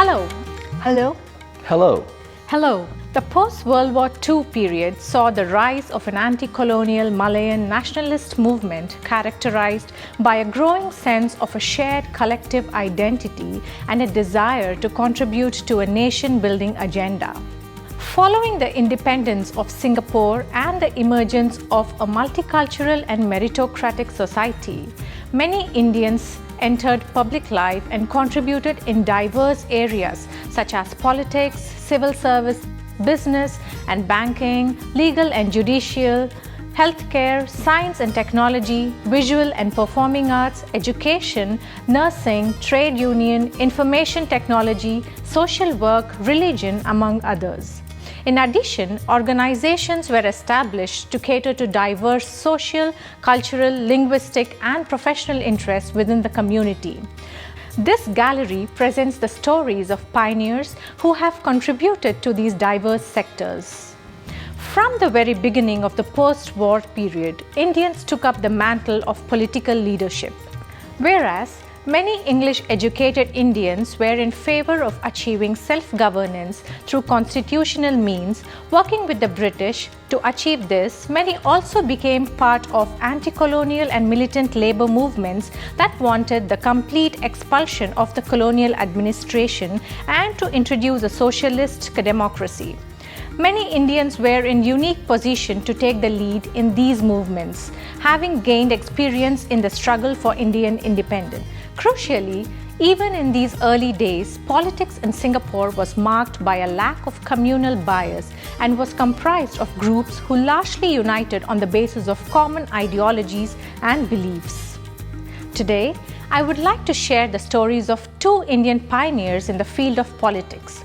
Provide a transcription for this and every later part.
Hello. Hello. Hello. Hello. The post-World War II period saw the rise of an anti-colonial Malayan nationalist movement characterized by a growing sense of a shared collective identity and a desire to contribute to a nation-building agenda. Following the independence of Singapore and the emergence of a multicultural and meritocratic society, many Indians entered public life and contributed in diverse areas such as politics, civil service, business and banking, legal and judicial, healthcare, science and technology, visual and performing arts, education, nursing, trade union, information technology, social work, religion, among others. In addition, organizations were established to cater to diverse social, cultural, linguistic, and professional interests within the community. This gallery presents the stories of pioneers who have contributed to these diverse sectors. From the very beginning of the post-war period, Indians took up the mantle of political leadership. Whereas many English-educated Indians were in favor of achieving self-governance through constitutional means, working with the British to achieve this, many also became part of anti-colonial and militant labor movements that wanted the complete expulsion of the colonial administration and to introduce a socialist democracy. Many Indians were in unique position to take the lead in these movements, having gained experience in the struggle for Indian independence. Crucially, even in these early days, politics in Singapore was marked by a lack of communal bias and was comprised of groups who largely united on the basis of common ideologies and beliefs. Today, I would like to share the stories of two Indian pioneers in the field of politics.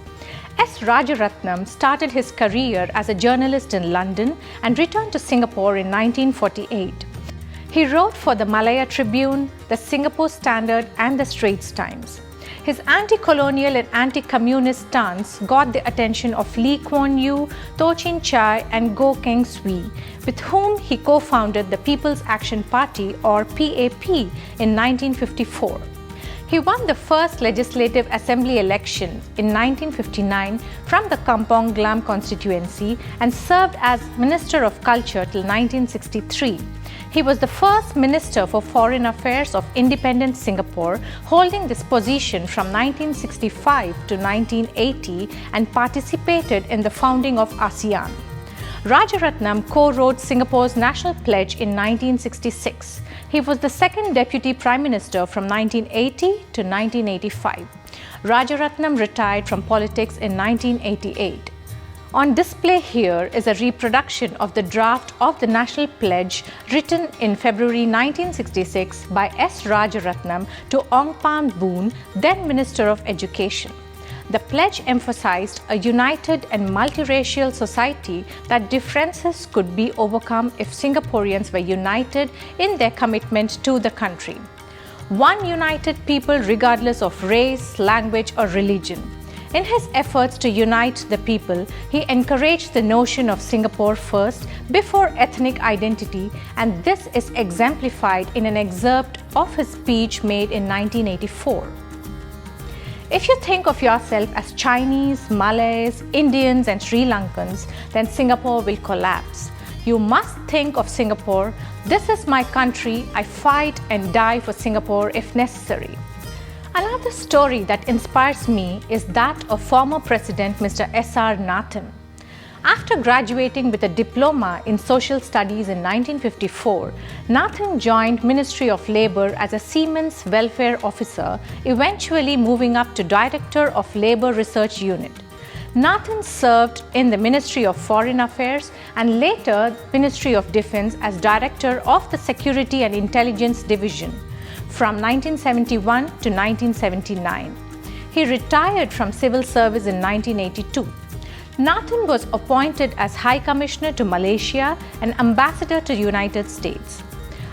S. Rajaratnam started his career as a journalist in London and returned to Singapore in 1948. He wrote for the Malaya Tribune, the Singapore Standard and the Straits Times. His anti-colonial and anti-communist stance got the attention of Lee Kuan Yew, Toh Chin Chye and Goh Keng Swee, with whom he co-founded the People's Action Party or PAP in 1954. He won the first Legislative Assembly election in 1959 from the Kampong Glam constituency and served as Minister of Culture till 1963. He was the first Minister for Foreign Affairs of independent Singapore, holding this position from 1965 to 1980 and participated in the founding of ASEAN. Rajaratnam co-wrote Singapore's National Pledge in 1966. He was the second Deputy Prime Minister from 1980 to 1985. Rajaratnam retired from politics in 1988. On display here is a reproduction of the draft of the National Pledge written in February 1966 by S. Rajaratnam to Ong Pan Boon, then Minister of Education. The pledge emphasized a united and multiracial society that differences could be overcome if Singaporeans were united in their commitment to the country. One united people regardless of race, language or religion. In his efforts to unite the people, he encouraged the notion of Singapore first before ethnic identity, and this is exemplified in an excerpt of his speech made in 1984. If you think of yourself as Chinese, Malays, Indians and Sri Lankans, then Singapore will collapse. You must think of Singapore, this is my country, I fight and die for Singapore if necessary. Another story that inspires me is that of former President Mr. S.R. Nathan. After graduating with a diploma in social studies in 1954, Nathan joined Ministry of Labour as a Seamen's Welfare Officer, eventually moving up to Director of Labour Research Unit. Nathan served in the Ministry of Foreign Affairs and later Ministry of Defence as Director of the Security and Intelligence Division from 1971 to 1979. He retired from civil service in 1982. Nathan was appointed as High Commissioner to Malaysia and Ambassador to the United States.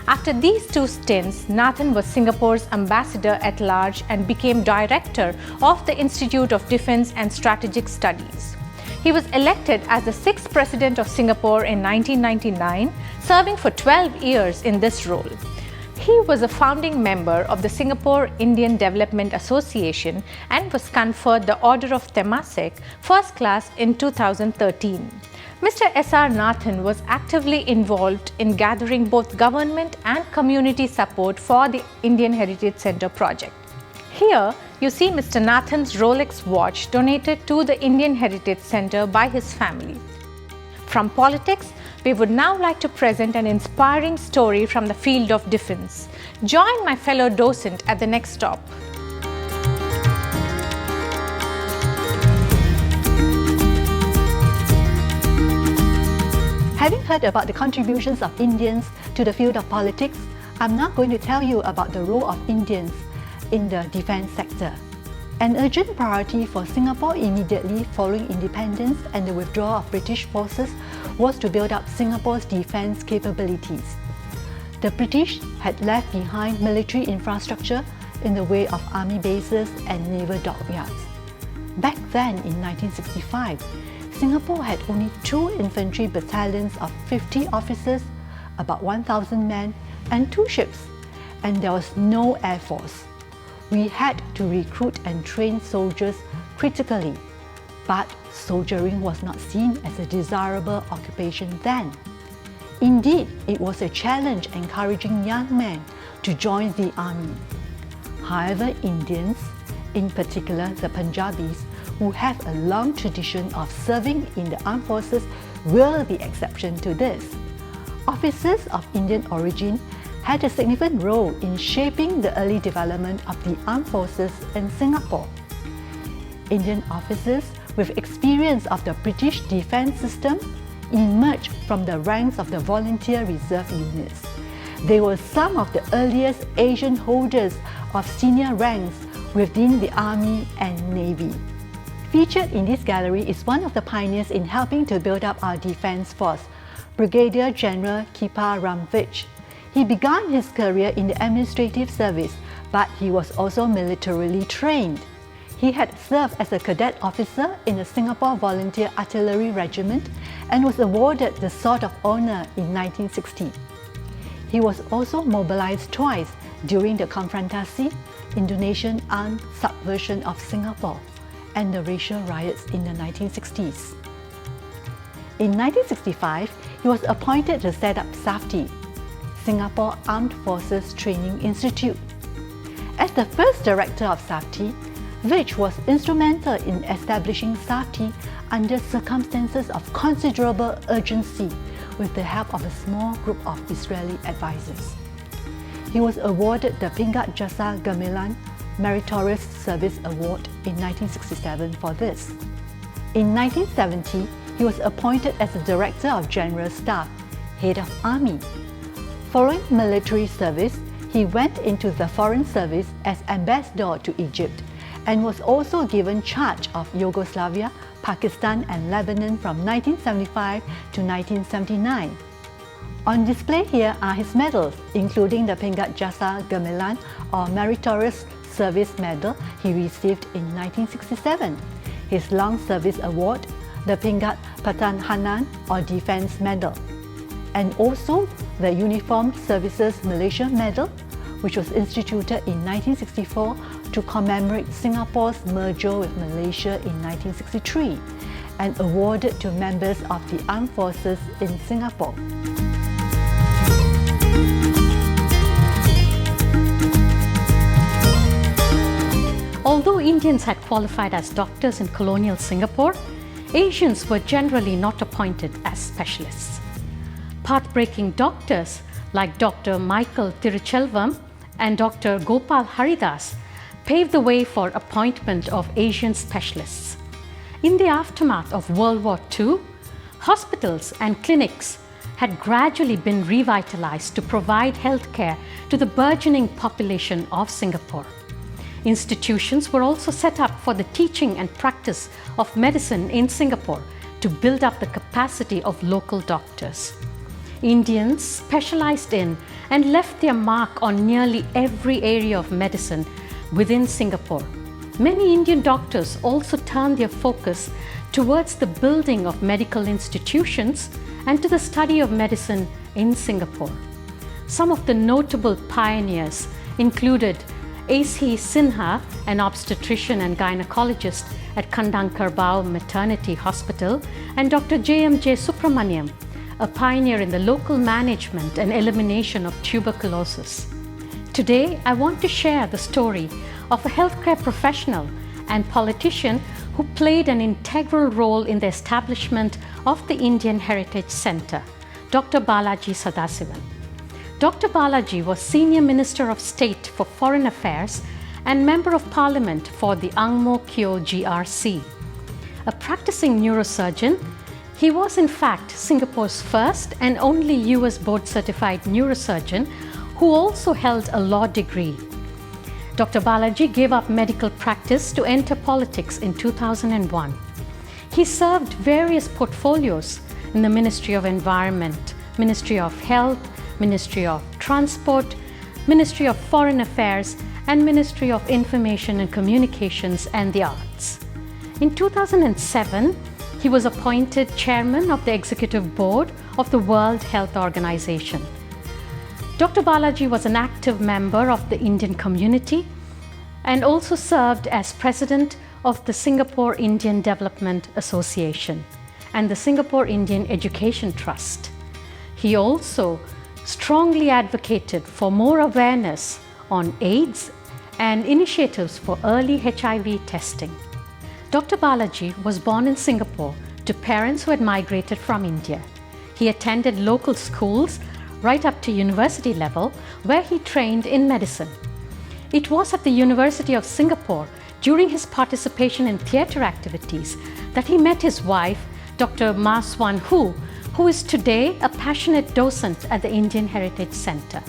After these two stints, Nathan was Singapore's Ambassador at Large and became Director of the Institute of Defence and Strategic Studies. He was elected as the 6th President of Singapore in 1999, serving for 12 years in this role. He was a founding member of the Singapore Indian Development Association and was conferred the Order of Temasek First Class in 2013. Mr. S.R. Nathan was actively involved in gathering both government and community support for the Indian Heritage Centre project. Here, you see Mr. Nathan's Rolex watch donated to the Indian Heritage Centre by his family. From politics, we would now like to present an inspiring story from the field of defence. Join my fellow docent at the next stop. Having heard about the contributions of Indians to the field of politics, I'm now going to tell you about the role of Indians in the defence sector. An urgent priority for Singapore immediately following independence and the withdrawal of British forces was to build up Singapore's defence capabilities. The British had left behind military infrastructure in the way of army bases and naval dockyards. Back then, in 1965, Singapore had only 2 infantry battalions of 50 officers, about 1,000 men, and 2 ships, and there was no air force. We had to recruit and train soldiers critically, but soldiering was not seen as a desirable occupation then. Indeed, it was a challenge encouraging young men to join the army. However, Indians, in particular the Punjabis, who have a long tradition of serving in the armed forces, were the exception to this. Officers of Indian origin had a significant role in shaping the early development of the armed forces in Singapore. Indian officers with experience of the British defence system emerged from the ranks of the volunteer reserve units. They were some of the earliest Asian holders of senior ranks within the Army and Navy. Featured in this gallery is one of the pioneers in helping to build up our defence force, Brigadier General Kipa Ramvich. He began his career in the administrative service, but he was also militarily trained. He had served as a cadet officer in the Singapore Volunteer Artillery Regiment and was awarded the Sword of Honour in 1960. He was also mobilised twice during the Konfrontasi, Indonesian armed subversion of Singapore, and the racial riots in the 1960s. In 1965, he was appointed to set up SAFTI, Singapore Armed Forces Training Institute. As the first director of SAFTI, Vich was instrumental in establishing SAFTI under circumstances of considerable urgency with the help of a small group of Israeli advisors. He was awarded the Pingat Jasa Gamelan Meritorious Service Award in 1967 for this. In 1970, he was appointed as the Director of General Staff, Head of Army. Following military service, he went into the Foreign Service as Ambassador to Egypt and was also given charge of Yugoslavia, Pakistan and Lebanon from 1975 to 1979. On display here are his medals, including the Pingat Jasa Gamelan or Meritorious Service Medal he received in 1967, his Long Service Award, the Pingat Pertahanan or Defence Medal, and also the Uniformed Services Malaysia Medal, which was instituted in 1964 to commemorate Singapore's merger with Malaysia in 1963 and awarded to members of the armed forces in Singapore. Although Indians had qualified as doctors in colonial Singapore, Asians were generally not appointed as specialists. Path-breaking doctors like Dr. Michael Tiruchelvam and Dr. Gopal Haridas paved the way for appointment of Asian specialists. In the aftermath of World War II, hospitals and clinics had gradually been revitalized to provide healthcare to the burgeoning population of Singapore. Institutions were also set up for the teaching and practice of medicine in Singapore to build up the capacity of local doctors. Indians specialized in and left their mark on nearly every area of medicine within Singapore. Many Indian doctors also turned their focus towards the building of medical institutions and to the study of medicine in Singapore. Some of the notable pioneers included A.C. Sinha, an obstetrician and gynecologist at Kandankarbao Maternity Hospital, and Dr. J.M.J. Subramaniam, a pioneer in the local management and elimination of tuberculosis. Today, I want to share the story of a healthcare professional and politician who played an integral role in the establishment of the Indian Heritage Centre, Dr. Balaji Sadasivan. Dr. Balaji was Senior Minister of State for Foreign Affairs and Member of Parliament for the Angmo Kyo GRC. A practicing neurosurgeon, he was in fact Singapore's first and only US board-certified neurosurgeon who also held a law degree. Dr. Balaji gave up medical practice to enter politics in 2001. He served various portfolios in the Ministry of Environment, Ministry of Health, Ministry of Transport, Ministry of Foreign Affairs, and Ministry of Information and Communications and the Arts. In 2007, he was appointed Chairman of the Executive Board of the World Health Organization. Dr. Balaji was an active member of the Indian community and also served as President of the Singapore Indian Development Association and the Singapore Indian Education Trust. He also strongly advocated for more awareness on AIDS and initiatives for early HIV testing. Dr. Balaji was born in Singapore to parents who had migrated from India. He attended local schools right up to university level, where he trained in medicine. It was at the University of Singapore, during his participation in theatre activities, that he met his wife, Dr. Ma Swan Hu, who is today a passionate docent at the Indian Heritage Centre.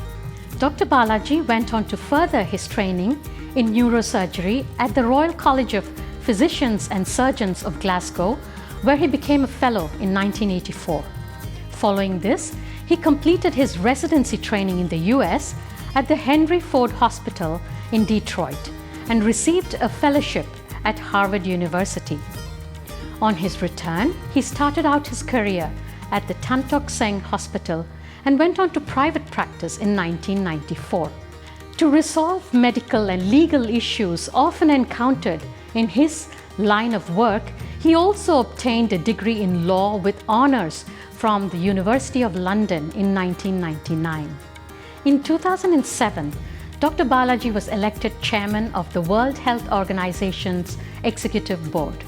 Dr. Balaji went on to further his training in neurosurgery at the Royal College of Physicians and Surgeons of Glasgow, where he became a fellow in 1984. Following this, he completed his residency training in the US at the Henry Ford Hospital in Detroit and received a fellowship at Harvard University. On his return, he started out his career at the Tan Tock Seng Hospital and went on to private practice in 1994. To resolve medical and legal issues often encountered in his line of work, he also obtained a degree in law with honours from the University of London in 1999. In 2007, Dr. Balaji was elected Chairman of the World Health Organization's Executive Board.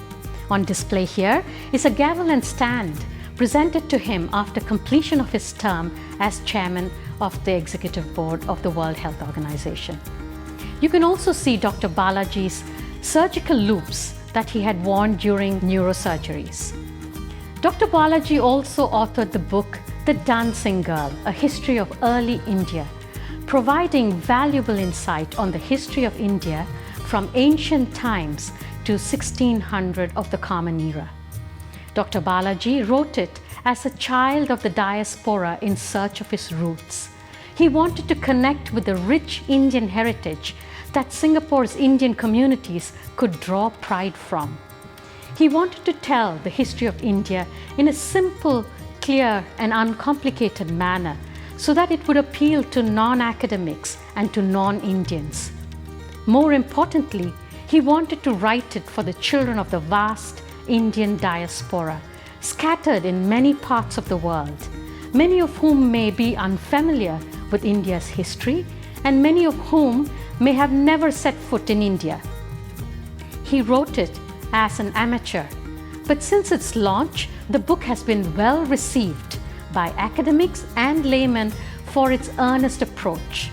On display here is a gavel and stand presented to him after completion of his term as Chairman of the Executive Board of the World Health Organization. You can also see Dr. Balaji's surgical loops that he had worn during neurosurgeries. Dr. Balaji also authored the book The Dancing Girl, A History of Early India, providing valuable insight on the history of India from ancient times to 1600 of the Common Era. Dr. Balaji wrote it as a child of the diaspora in search of his roots. He wanted to connect with the rich Indian heritage that Singapore's Indian communities could draw pride from. He wanted to tell the history of India in a simple, clear, and uncomplicated manner so that it would appeal to non-academics and to non-Indians. More importantly, he wanted to write it for the children of the vast Indian diaspora, scattered in many parts of the world, many of whom may be unfamiliar with India's history and many of whom may have never set foot in India. He wrote it as an amateur, but since its launch, the book has been well received by academics and laymen for its earnest approach.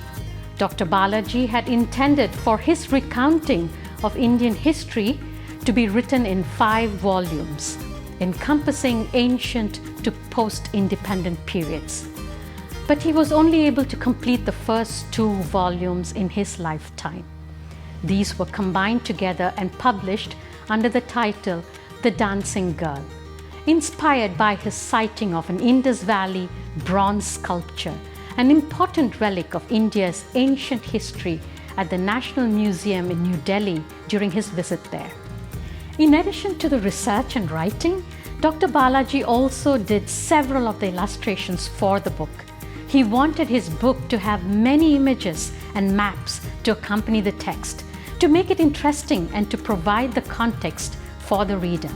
Dr. Balaji had intended for his recounting of Indian history to be written in 5 volumes, encompassing ancient to post-independent periods. But he was only able to complete the first 2 volumes in his lifetime. These were combined together and published under the title The Dancing Girl, inspired by his sighting of an Indus Valley bronze sculpture, an important relic of India's ancient history at the National Museum in New Delhi during his visit there. In addition to the research and writing, Dr. Balaji also did several of the illustrations for the book. He wanted his book to have many images and maps to accompany the text, to make it interesting and to provide the context for the reader.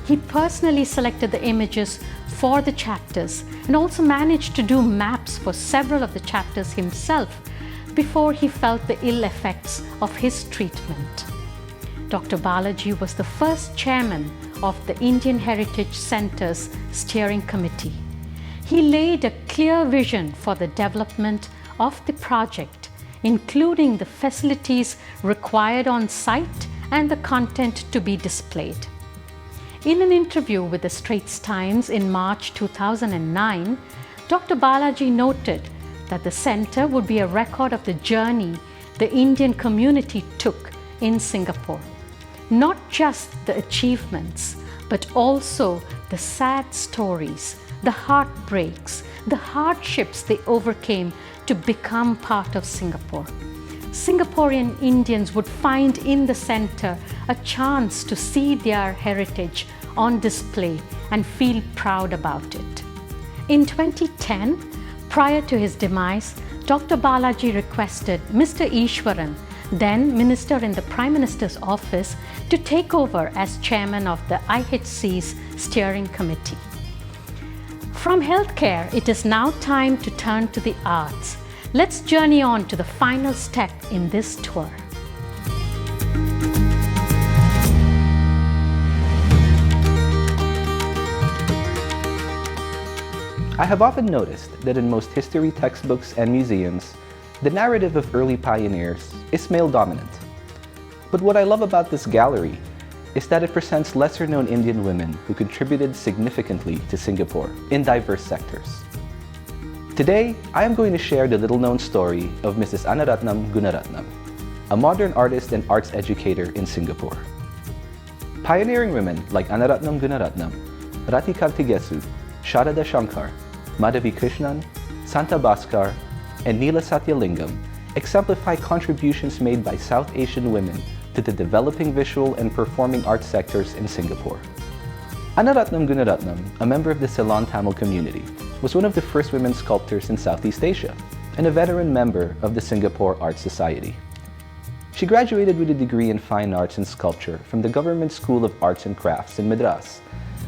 He personally selected the images for the chapters and also managed to do maps for several of the chapters himself before he felt the ill effects of his treatment. Dr. Balaji was the first chairman of the Indian Heritage Centre's steering committee. He laid a clear vision for the development of the project, including the facilities required on site and the content to be displayed. In an interview with the Straits Times in March 2009, Dr. Balaji noted that the centre would be a record of the journey the Indian community took in Singapore. Not just the achievements, but also the sad stories, the heartbreaks, the hardships they overcame to become part of Singapore. Singaporean Indians would find in the centre a chance to see their heritage on display and feel proud about it. In 2010, prior to his demise, Dr. Balaji requested Mr. Easwaran, then Minister in the Prime Minister's office, to take over as chairman of the IHC's steering committee. From healthcare, it is now time to turn to the arts. Let's journey on to the final step in this tour. I have often noticed that in most history textbooks and museums, the narrative of early pioneers is male-dominant. But what I love about this gallery is that it presents lesser-known Indian women who contributed significantly to Singapore in diverse sectors. Today, I am going to share the little-known story of Mrs. Anaratnam Gunaratnam, a modern artist and arts educator in Singapore. Pioneering women like Anaratnam Gunaratnam, Rati Kartigesu, Sharada Shankar, Madhavi Krishnan, Santa Bhaskar, and Neela Satyalingam exemplify contributions made by South Asian women to the developing visual and performing arts sectors in Singapore. Anaratnam Gunaratnam, a member of the Ceylon Tamil community, was one of the first women sculptors in Southeast Asia and a veteran member of the Singapore Art Society. She graduated with a degree in Fine Arts and Sculpture from the Government School of Arts and Crafts in Madras,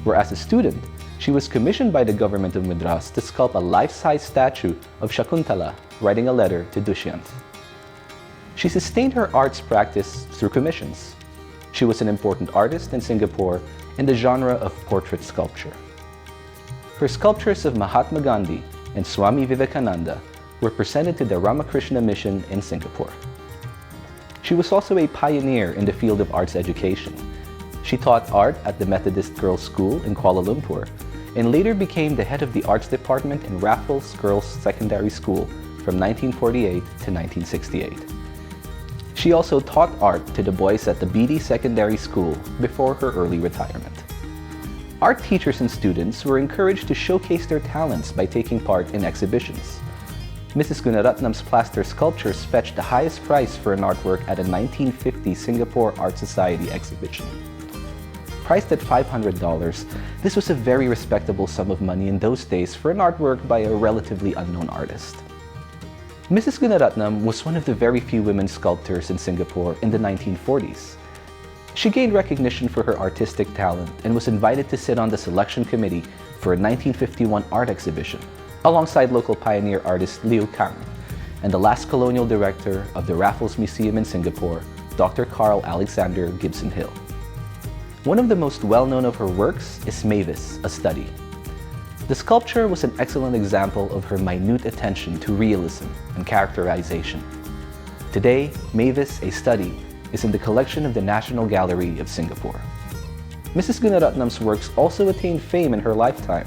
where as a student, she was commissioned by the government of Madras to sculpt a life-size statue of Shakuntala writing a letter to Dushyant. She sustained her arts practice through commissions. She was an important artist in Singapore in the genre of portrait sculpture. Her sculptures of Mahatma Gandhi and Swami Vivekananda were presented to the Ramakrishna Mission in Singapore. She was also a pioneer in the field of arts education. She taught art at the Methodist Girls' School in Kuala Lumpur and later became the head of the arts department in Raffles Girls' Secondary School from 1948 to 1968. She also taught art to the boys at the BD Secondary School before her early retirement. Art teachers and students were encouraged to showcase their talents by taking part in exhibitions. Mrs. Gunaratnam's plaster sculptures fetched the highest prize for an artwork at a 1950 Singapore Art Society exhibition. Priced at $500, this was a very respectable sum of money in those days for an artwork by a relatively unknown artist. Mrs. Gunaratnam was one of the very few women sculptors in Singapore in the 1940s. She gained recognition for her artistic talent and was invited to sit on the selection committee for a 1951 art exhibition, alongside local pioneer artist Liu Kang and the last colonial director of the Raffles Museum in Singapore, Dr. Carl Alexander Gibson Hill. One of the most well-known of her works is Mavis, a Study. The sculpture was an excellent example of her minute attention to realism and characterization. Today, Mavis, a Study, is in the collection of the National Gallery of Singapore. Mrs. Gunaratnam's works also attained fame in her lifetime,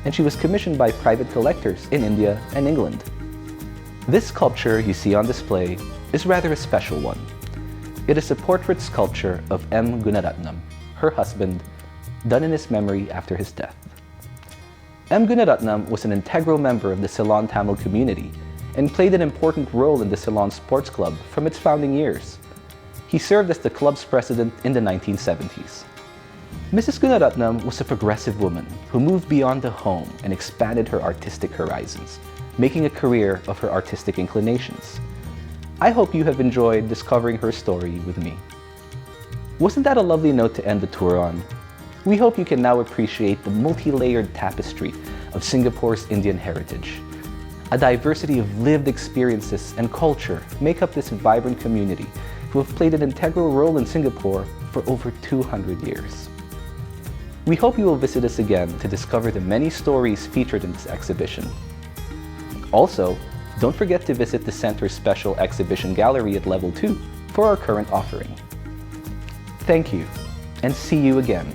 and she was commissioned by private collectors in India and England. This sculpture you see on display is rather a special one. It is a portrait sculpture of M. Gunaratnam, her husband, done in his memory after his death. M. Gunaratnam was an integral member of the Ceylon Tamil community and played an important role in the Ceylon Sports Club from its founding years. He served as the club's president in the 1970s. Mrs. Gunaratnam was a progressive woman who moved beyond the home and expanded her artistic horizons, making a career of her artistic inclinations. I hope you have enjoyed discovering her story with me. Wasn't that a lovely note to end the tour on? We hope you can now appreciate the multi-layered tapestry of Singapore's Indian heritage. A diversity of lived experiences and culture make up this vibrant community who have played an integral role in Singapore for over 200 years. We hope you will visit us again to discover the many stories featured in this exhibition. Also, don't forget to visit the Center's special exhibition gallery at Level 2 for our current offering. Thank you, and see you again.